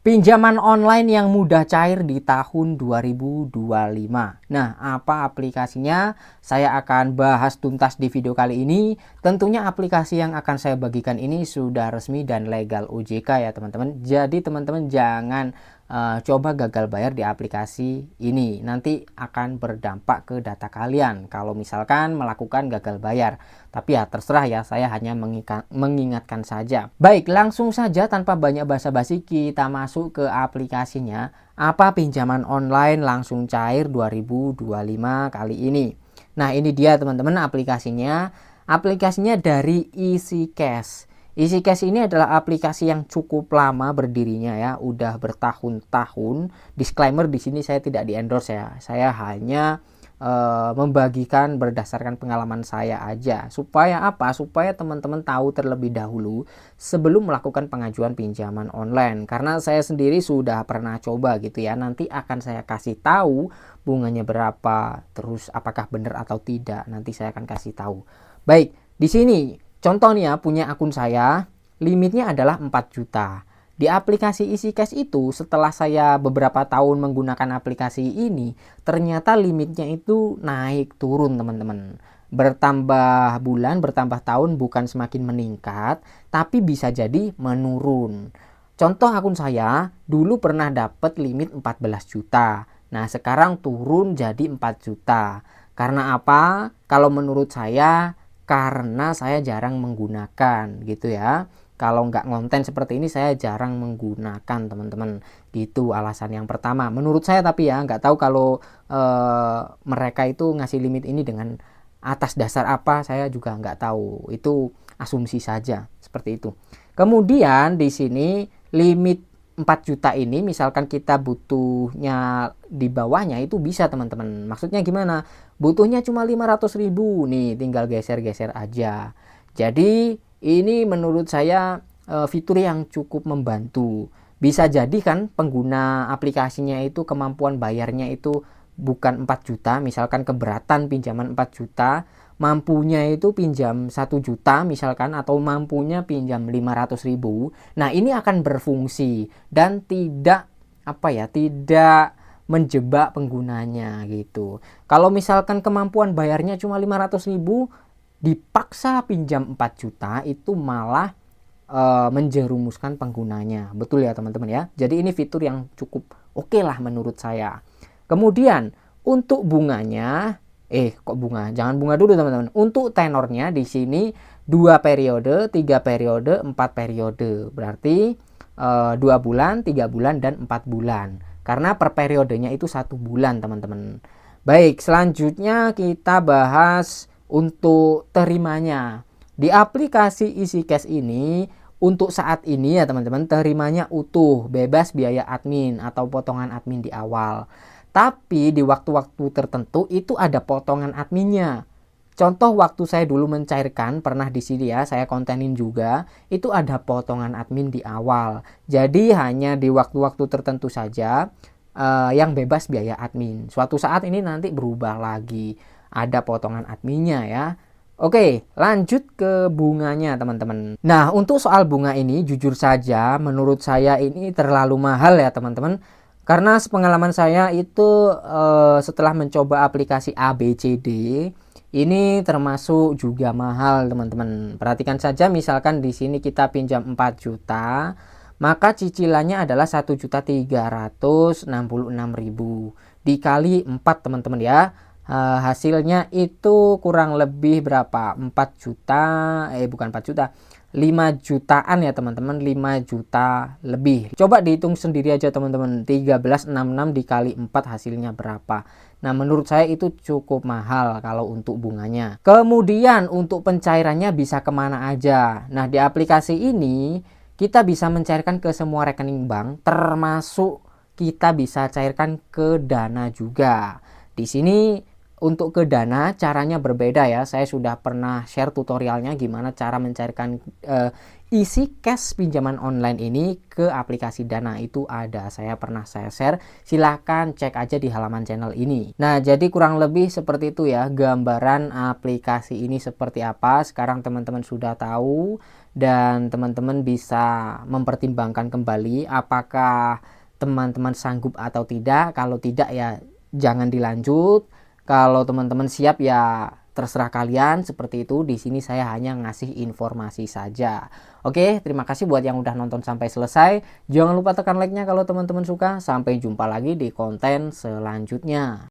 Pinjaman online yang mudah cair di tahun 2025. Nah, apa aplikasinya? Saya akan bahas tuntas di video kali ini. Tentunya aplikasi yang akan saya bagikan ini sudah resmi dan legal OJK ya teman-teman. Jadi teman-teman jangan coba gagal bayar di aplikasi ini. Nanti akan berdampak ke data kalian kalau misalkan melakukan gagal bayar. Tapi ya terserah ya, saya hanya mengingatkan saja. Baik, langsung saja tanpa banyak basa-basi kita masuk ke aplikasinya. Apa pinjaman online langsung cair 2025 kali ini? Nah, ini dia teman-teman aplikasinya. Aplikasinya dari EasyCash. EasyCash ini adalah aplikasi yang cukup lama berdirinya ya, udah bertahun-tahun. Disclaimer di sini saya tidak di-endorse ya. Saya hanya membagikan berdasarkan pengalaman saya aja. Supaya apa? Supaya teman-teman tahu terlebih dahulu sebelum melakukan pengajuan pinjaman online. Karena saya sendiri sudah pernah coba gitu ya. Nanti akan saya kasih tahu bunganya berapa, terus apakah benar atau tidak. Nanti saya akan kasih tahu. Baik, di sini contohnya punya akun saya, limitnya adalah 4 juta. Di aplikasi EasyCash itu setelah saya beberapa tahun menggunakan aplikasi ini, ternyata limitnya itu naik turun teman-teman. Bertambah bulan, bertambah tahun bukan semakin meningkat, tapi bisa jadi menurun. Contoh akun saya, dulu pernah dapat limit 14 juta. Nah, sekarang turun jadi 4 juta. Karena apa? Kalau menurut saya, karena saya jarang menggunakan gitu ya. Kalau nggak ngonten seperti ini saya jarang menggunakan teman-teman, gitu alasan yang pertama menurut saya. Tapi ya nggak tahu kalau mereka itu ngasih limit ini dengan atas dasar apa, saya juga nggak tahu, itu asumsi saja seperti itu. Kemudian di sini limit 4 juta ini misalkan kita butuhnya di bawahnya itu bisa teman-teman. Maksudnya gimana? Butuhnya cuma 500.000 nih, tinggal geser-geser aja. Jadi ini menurut saya fitur yang cukup membantu. Bisa jadi kan pengguna aplikasinya itu kemampuan bayarnya itu bukan 4 juta, misalkan keberatan pinjaman 4 juta, mampunya itu pinjam 1 juta misalkan, atau mampunya pinjam 500.000. Nah, ini akan berfungsi dan tidak tidak menjebak penggunanya gitu. Kalau misalkan kemampuan bayarnya cuma 500.000, dipaksa pinjam 4 juta itu malah menjerumuskan penggunanya. Betul ya teman-teman ya. Jadi ini fitur yang cukup oke lah menurut saya. Kemudian untuk bunganya, kok bunga? Jangan bunga dulu teman-teman. Untuk tenornya di sini 2 periode, 3 periode, 4 periode. Berarti 2 bulan, 3 bulan dan 4 bulan. Karena per periodenya itu 1 bulan teman-teman. Baik, selanjutnya kita bahas untuk terimanya. Di aplikasi EasyCash ini untuk saat ini ya teman-teman, terimanya utuh, bebas biaya admin atau potongan admin di awal. Tapi di waktu-waktu tertentu itu ada potongan adminnya. Contoh waktu saya dulu mencairkan, pernah di sini ya, saya kontenin juga, itu ada potongan admin di awal. Jadi hanya di waktu-waktu tertentu saja yang bebas biaya admin. Suatu saat ini nanti berubah lagi, ada potongan adminnya ya. Oke, lanjut ke bunganya teman-teman. Nah, untuk soal bunga ini jujur saja menurut saya ini terlalu mahal ya teman-teman. Karena sepengalaman saya itu setelah mencoba aplikasi ABCD, ini termasuk juga mahal teman-teman. Perhatikan saja misalkan di sini kita pinjam 4 juta, maka cicilannya adalah 1.366.000 dikali 4 teman-teman ya. Hasilnya itu kurang lebih berapa? 4 juta, bukan 4 juta, 5 jutaan ya teman-teman, 5 juta lebih. Coba dihitung sendiri aja teman-teman, 1366 dikali 4 hasilnya berapa. Nah, menurut saya itu cukup mahal kalau untuk bunganya. Kemudian untuk pencairannya bisa kemana aja. Nah, di aplikasi ini kita bisa mencairkan ke semua rekening bank, termasuk kita bisa cairkan ke Dana juga. Di sini untuk ke Dana caranya berbeda ya. Saya sudah pernah share tutorialnya gimana cara mencairkan EasyCash pinjaman online ini ke aplikasi Dana, itu ada, saya pernah share. Silahkan cek aja di halaman channel ini. Nah, jadi kurang lebih seperti itu ya gambaran aplikasi ini seperti apa. Sekarang teman-teman sudah tahu dan teman-teman bisa mempertimbangkan kembali apakah teman-teman sanggup atau tidak. Kalau tidak ya jangan dilanjut. Kalau teman-teman siap ya terserah kalian, seperti itu. Di sini saya hanya ngasih informasi saja. Oke, terima kasih buat yang udah nonton sampai selesai. Jangan lupa tekan like-nya kalau teman-teman suka. Sampai jumpa lagi di konten selanjutnya.